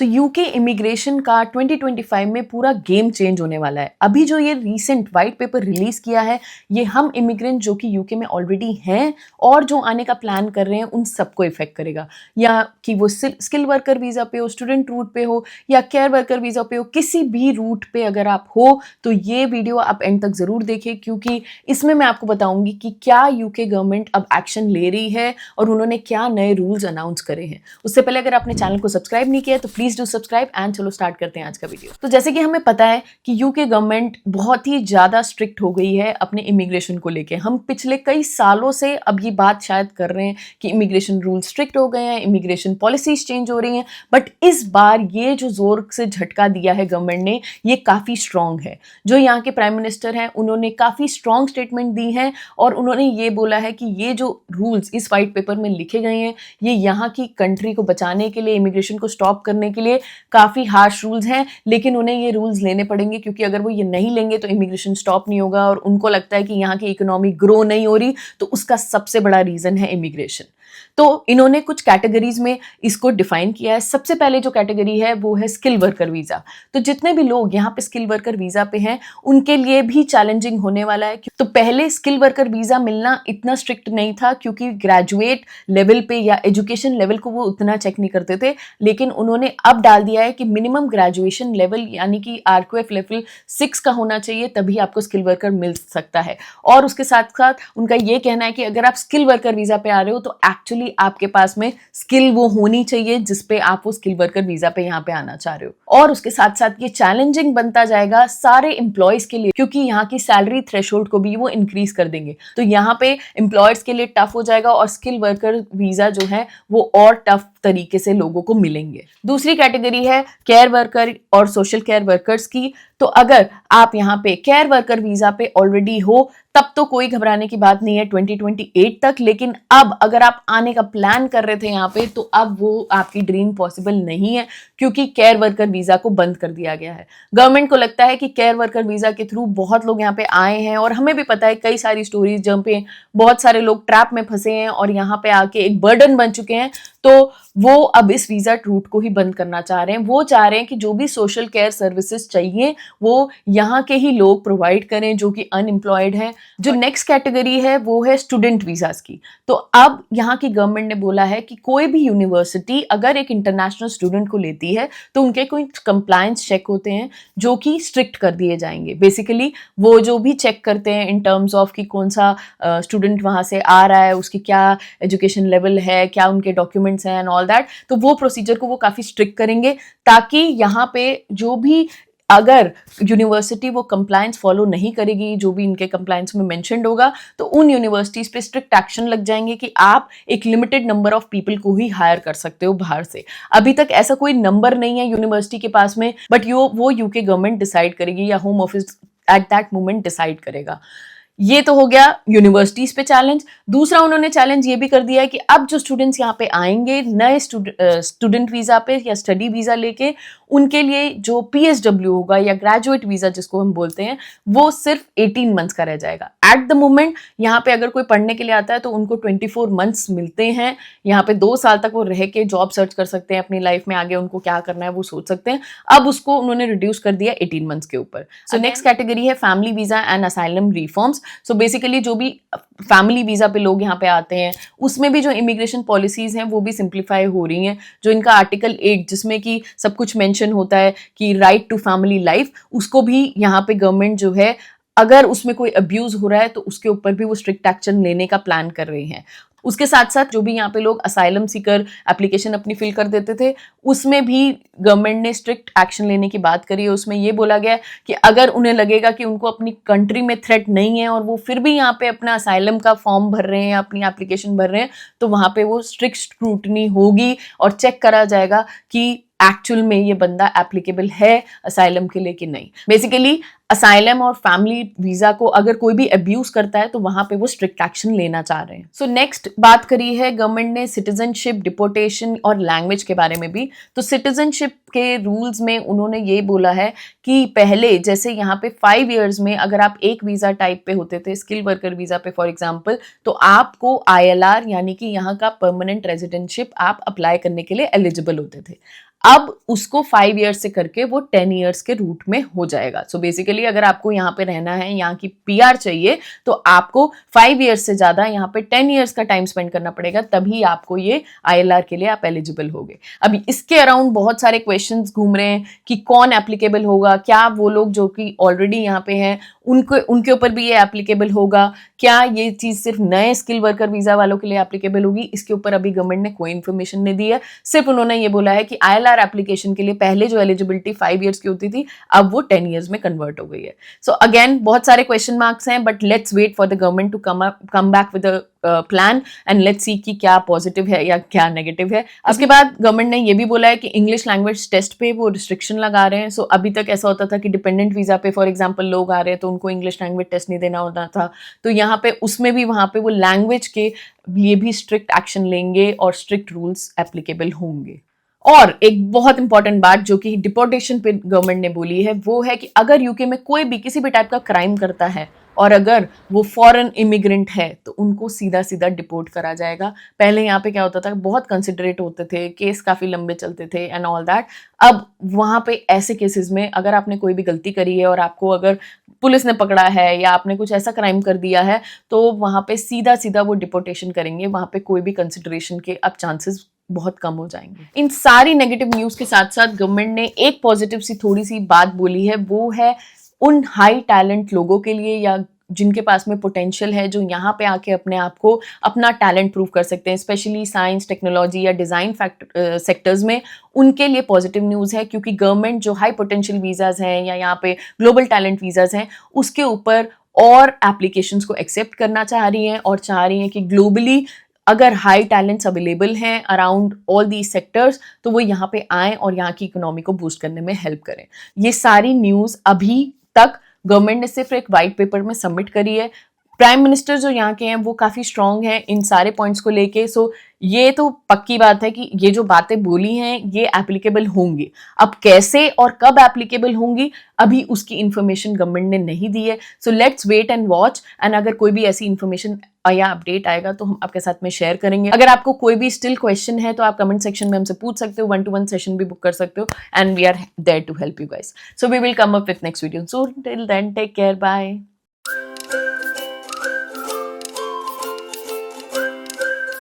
सो UK immigration का 2025 में पूरा गेम चेंज होने वाला है। अभी जो ये रीसेंट वाइट पेपर रिलीज किया है, ये हम इमिग्रेंट जो कि यूके में ऑलरेडी हैं और जो आने का प्लान कर रहे हैं उन सबको इफेक्ट करेगा। या कि वो स्किल वर्कर वीजा पे हो, स्टूडेंट रूट पे हो या केयर वर्कर वीजा पे हो, किसी भी रूट पे अगर आप हो तो ये वीडियो आप एंड तक जरूर देखें, क्योंकि इसमें मैं आपको बताऊंगी कि क्या यूके गवर्नमेंट अब एक्शन ले रही है और उन्होंने क्या नए रूल्स अनाउंस करे हैं। उससे पहले अगर आपने चैनल को सब्सक्राइब नहीं किया तो प्लीज डू सब्सक्राइब एंड चलो स्टार्ट करते हैं आज का वीडियो। तो जैसे कि हमें पता है कि यूके गवर्नमेंट बहुत ही ज्यादा स्ट्रिक्ट हो गई है अपने इमिग्रेशन को लेके। हम पिछले कई सालों से अब ये बात शायद कर रहे हैं कि इमिग्रेशन रूल स्ट्रिक्ट हो गए हैं, इमिग्रेशन पॉलिसीज चेंज हो रही हैं, बट इस बार ये जो जोर से झटका दिया है गवर्नमेंट ने, ये काफी स्ट्रांग है। जो यहाँ के प्राइम मिनिस्टर हैं उन्होंने काफी स्ट्रांग स्टेटमेंट दी है और उन्होंने ये बोला है कि ये जो रूल्स इस वाइट पेपर में लिखे गए हैं ये यहाँ की कंट्री को बचाने के लिए, इमिग्रेशन को स्टॉप करने के लिए काफी हार्श रूल्स हैं, लेकिन उन्हें ये रूल्स लेने पड़ेंगे क्योंकि अगर वो ये नहीं लेंगे तो इमिग्रेशन स्टॉप नहीं होगा और उनको लगता है कि यहाँ की इकोनॉमी ग्रो नहीं हो रही, तो उसका सबसे बड़ा रीजन है इमिग्रेशन। तो इन्होंने कुछ कैटेगरीज में इसको डिफाइन किया है। सबसे पहले जो कैटेगरी है वो है स्किल वर्कर वीजा। तो जितने भी लोग यहाँ पे स्किल वर्कर वीजा पे हैं उनके लिए भी चैलेंजिंग होने वाला है। तो पहले स्किल वर्कर वीजा मिलना इतना स्ट्रिक्ट नहीं था क्योंकि ग्रेजुएट लेवल पे या एजुकेशन लेवल को वो उतना चेक नहीं करते थे, लेकिन उन्होंने अब डाल दिया है कि मिनिमम ग्रेजुएशन लेवल यानी कि आरक्यूएफ लेवल 6 का होना चाहिए, तभी आपको स्किल वर्कर मिल सकता है। और उसके साथ साथ उनका ये कहना है कि अगर आप स्किल वर्कर वीजा पे आ रहे हो तो एक्चुअली आपके पास में स्किल वो होनी चाहिए जिसपे आप वो स्किल वर्कर वीजा पे यहाँ पे आना चाह रहे हो। और उसके साथ साथ ये चैलेंजिंग बनता जाएगा सारे एम्प्लॉयज के लिए, क्योंकि यहाँ की सैलरी थ्रेशोल्ड को भी वो इंक्रीज कर देंगे। तो यहाँ पे एम्प्लॉयर्स के लिए टफ हो जाएगा और स्किल वर्कर वीजा जो है वो और टफ तरीके से लोगों को मिलेंगे। दूसरी कैटेगरी है केयर वर्कर और सोशल केयर वर्कर्स की। तो अगर आप यहाँ पे केयर वर्कर वीजा पे ऑलरेडी हो तब तो कोई घबराने की बात नहीं है 2028 तक, लेकिन अब अगर आप आने का प्लान कर रहे थे यहाँ पे तो अब वो आपकी ड्रीम पॉसिबल नहीं है क्योंकि केयर वर्कर वीजा को बंद कर दिया गया है। गवर्नमेंट को लगता है कि केयर वर्कर वीजा के थ्रू बहुत लोग यहाँ पे आए हैं और हमें भी पता है कई सारी स्टोरीज जहाँ पे बहुत सारे लोग ट्रैप में फंसे हैं और यहाँ पे आके एक बर्डन बन चुके हैं, तो वो अब इस वीजा रूट को ही बंद करना चाह रहे हैं। वो चाह रहे हैं कि जो भी सोशल केयर सर्विसेज चाहिए वो यहाँ के ही लोग प्रोवाइड करें जो कि अनएम्प्लॉयड हैं। जो नेक्स्ट कैटेगरी है वो है स्टूडेंट वीजास की। तो अब यहाँ की गवर्नमेंट ने बोला है कि कोई भी यूनिवर्सिटी अगर एक इंटरनेशनल स्टूडेंट को लेती है तो उनके कोई कंप्लायंस चेक होते हैं जो कि स्ट्रिक्ट कर दिए जाएंगे। बेसिकली वो जो भी चेक करते हैं इन टर्म्स ऑफ कि कौन सा स्टूडेंट वहां से आ रहा है, उसकी क्या एजुकेशन लेवल है, क्या उनके डॉक्यूमेंट्स हैं एंड ऑल दैट, तो वो प्रोसीजर को वो काफी स्ट्रिक्ट करेंगे ताकि यहाँ पे जो भी अगर यूनिवर्सिटी वो कंप्लायंस फॉलो नहीं करेगी जो भी इनके कंप्लायंस में मेंशन्ड होगा तो उन यूनिवर्सिटीज पे स्ट्रिक्ट एक्शन लग जाएंगे कि आप एक लिमिटेड नंबर ऑफ पीपल को ही हायर कर सकते हो बाहर से। अभी तक ऐसा कोई नंबर नहीं है यूनिवर्सिटी के पास में, बट वो यूके गवर्नमेंट डिसाइड करेगी या home office at that moment decide करेगा। ये तो हो गया यूनिवर्सिटीज पे चैलेंज। दूसरा उन्होंने चैलेंज ये भी कर दिया है कि अब जो स्टूडेंट्स यहाँ पे आएंगे नए स्टूडेंट वीजा पे या स्टडी वीजा लेके, उनके लिए जो पीएसडब्ल्यू होगा या ग्रेजुएट वीजा जिसको हम बोलते हैं वो सिर्फ 18 मंथ्स का रह जाएगा। एट द मोमेंट यहाँ पे अगर कोई पढ़ने के लिए आता है तो उनको 24 मंथ्स मिलते हैं। यहाँ पे 2 साल तक वो रह के जॉब सर्च कर सकते हैं, अपनी लाइफ में आगे उनको क्या करना है वो सोच सकते हैं। अब उसको उन्होंने रिड्यूस कर दिया 18 मंथ्स के ऊपर। सो नेक्स्ट कैटेगरी है family visa and asylum reforms. So basically जो भी फैमिली वीजा पे लोग यहाँ पे आते हैं उसमें भी जो इमिग्रेशन पॉलिसीज हैं वो भी सिंप्लीफाई हो रही हैं। जो इनका आर्टिकल 8 जिसमें कि सब कुछ मेंशन होता है कि राइट टू फैमिली लाइफ, उसको भी यहाँ पे गवर्नमेंट जो है अगर उसमें कोई अब्यूज हो रहा है तो उसके ऊपर भी वो स्ट्रिक्ट एक्शन लेने का प्लान कर रहे हैं। उसके साथ साथ जो भी यहाँ पे लोग असाइलम सीकर एप्लीकेशन अपनी फिल कर देते थे उसमें भी गवर्नमेंट ने स्ट्रिक्ट एक्शन लेने की बात करी है। उसमें ये बोला गया कि अगर उन्हें लगेगा कि उनको अपनी कंट्री में थ्रेट नहीं है और वो फिर भी यहाँ पे अपना असाइलम का फॉर्म भर रहे हैं, अपनी एप्लीकेशन भर रहे हैं, तो वहाँ पे वो स्ट्रिक्ट स्क्रूटनी होगी और चेक करा जाएगा कि एक्चुअल में ये बंदा एप्लीकेबल है असाइलम के लिए कि नहीं। बेसिकली असाइलम और फैमिली वीजा को अगर कोई भी अब्यूज करता है तो वहां पे वो स्ट्रिक्ट एक्शन लेना चाह रहे हैं। सो नेक्स्ट बात करी है गवर्नमेंट ने सिटीजनशिप, डिपोर्टेशन और लैंग्वेज के बारे में भी। तो सिटीजनशिप के रूल्स में उन्होंने ये बोला है कि पहले जैसे यहाँ पे 5 इयर्स में अगर आप एक वीजा टाइप पे होते थे, स्किल वर्कर वीजा पे फॉर एग्जाम्पल, तो आपको ILR यानी कि यहाँ का परमानेंट रेजिडेंटशिप आप अप्लाई करने के लिए एलिजिबल होते थे। अब उसको 5 ईयर्स से करके वो 10 ईयर्स के रूट में हो जाएगा। सो बेसिकली अगर आपको यहाँ पे रहना है, यहाँ की PR चाहिए, तो आपको 5 ईयर्स से ज्यादा यहाँ पे 10 ईयर्स का टाइम स्पेंड करना पड़ेगा, तभी आपको ये ILR के लिए आप एलिजिबल होगे। अभी इसके अराउंड बहुत सारे क्वेश्चंस घूम रहे हैं कि कौन एप्लीकेबल होगा, क्या वो लोग जो कि ऑलरेडी यहाँ पे हैं उनके ऊपर भी ये एप्लीकेबल होगा, क्या ये चीज सिर्फ नए स्किल वर्कर वीजा वालों के लिए एप्लीकेबल होगी। इसके ऊपर अभी गवर्नमेंट ने कोई इन्फॉर्मेशन नहीं दी है। सिर्फ उन्होंने ये बोला है कि ILR एप्लीकेशन के लिए पहले जो एलिजिबिलिटी 5 ईयर्स की होती थी, अब वो 10 ईयर्स में कन्वर्ट हो गई है। सो अगेन बहुत सारे क्वेश्चन मार्क्स हैं, but let's wait for the government to come back with plan and let's see कि क्या पॉजिटिव है या क्या नेगेटिव है। उसके बाद गवर्नमेंट ने ये भी बोला है कि इंग्लिश लैंग्वेज टेस्ट पे वो रिस्ट्रिक्शन लगा रहे हैं। सो अभी तक ऐसा होता था कि डिपेंडेंट वीजा पे फॉर एग्जांपल लोग आ रहे हैं तो उनको इंग्लिश लैंग्वेज टेस्ट नहीं देना होता था, तो यहाँ पे उसमें भी वहां पे वो लैंग्वेज के लिए भी स्ट्रिक्ट एक्शन लेंगे और स्ट्रिक्ट रूल्स एप्लीकेबल होंगे। और एक बहुत इंपॉर्टेंट बात जो कि डिपोर्टेशन पे गवर्नमेंट ने बोली है, वो है कि अगर यूके में कोई भी किसी भी टाइप का क्राइम करता है और अगर वो फॉरेन इमिग्रेंट है तो उनको सीधा सीधा डिपोर्ट करा जाएगा। पहले यहाँ पे क्या होता था, बहुत कंसिडरेट होते थे, केस काफी लंबे चलते थे एंड ऑल दैट। अब वहां पे ऐसे केसेस में अगर आपने कोई भी गलती करी है और आपको अगर पुलिस ने पकड़ा है या आपने कुछ ऐसा क्राइम कर दिया है, तो वहां पे सीधा सीधा वो डिपोर्टेशन करेंगे, वहां पे कोई भी कंसिडरेशन के अब चांसेस बहुत कम हो जाएंगे। इन सारी नेगेटिव न्यूज के साथ साथ गवर्नमेंट ने एक पॉजिटिव सी थोड़ी सी बात बोली है, वो है उन हाई टैलेंट लोगों के लिए या जिनके पास में पोटेंशियल है, जो यहाँ पे आके अपने आप को अपना टैलेंट प्रूव कर सकते हैं, स्पेशली साइंस, टेक्नोलॉजी या डिजाइन सेक्टर्स में, उनके लिए पॉजिटिव न्यूज है। क्योंकि गवर्नमेंट जो हाई पोटेंशियल वीजाज हैं या यहाँ पे ग्लोबल टैलेंट वीजाज हैं, उसके ऊपर और एप्लीकेशंस को एक्सेप्ट करना चाह रही हैं और चाह रही हैं कि ग्लोबली अगर हाई टैलेंट्स अवेलेबल हैं अराउंड ऑल दी सेक्टर्स, तो वो यहाँ पे आएँ और यहाँ की इकोनॉमी को बूस्ट करने में हेल्प करें। ये सारी न्यूज़ अभी तक गवर्नमेंट ने सिर्फ एक वाइट पेपर में सबमिट करी है। प्राइम मिनिस्टर जो यहाँ के हैं वो काफ़ी स्ट्रांग हैं इन सारे पॉइंट्स को लेके। सो ये तो पक्की बात है कि ये जो बातें बोली हैं ये एप्लीकेबल होंगी। अब कैसे और कब एप्लीकेबल होंगी, अभी उसकी इंफॉर्मेशन गवर्नमेंट ने नहीं दी है। So let's wait and watch, and अगर कोई भी ऐसी इंफॉर्मेशन या अपडेट आएगा तो हम आपके साथ में शेयर करेंगे। अगर आपको कोई भी स्टिल क्वेश्चन है तो आप कमेंट सेक्शन में हमसे पूछ सकते हो, 1-to-1 सेशन भी बुक कर सकते हो, and we are there to help you guys. So we will come up with next video soon. Till then take care, bye.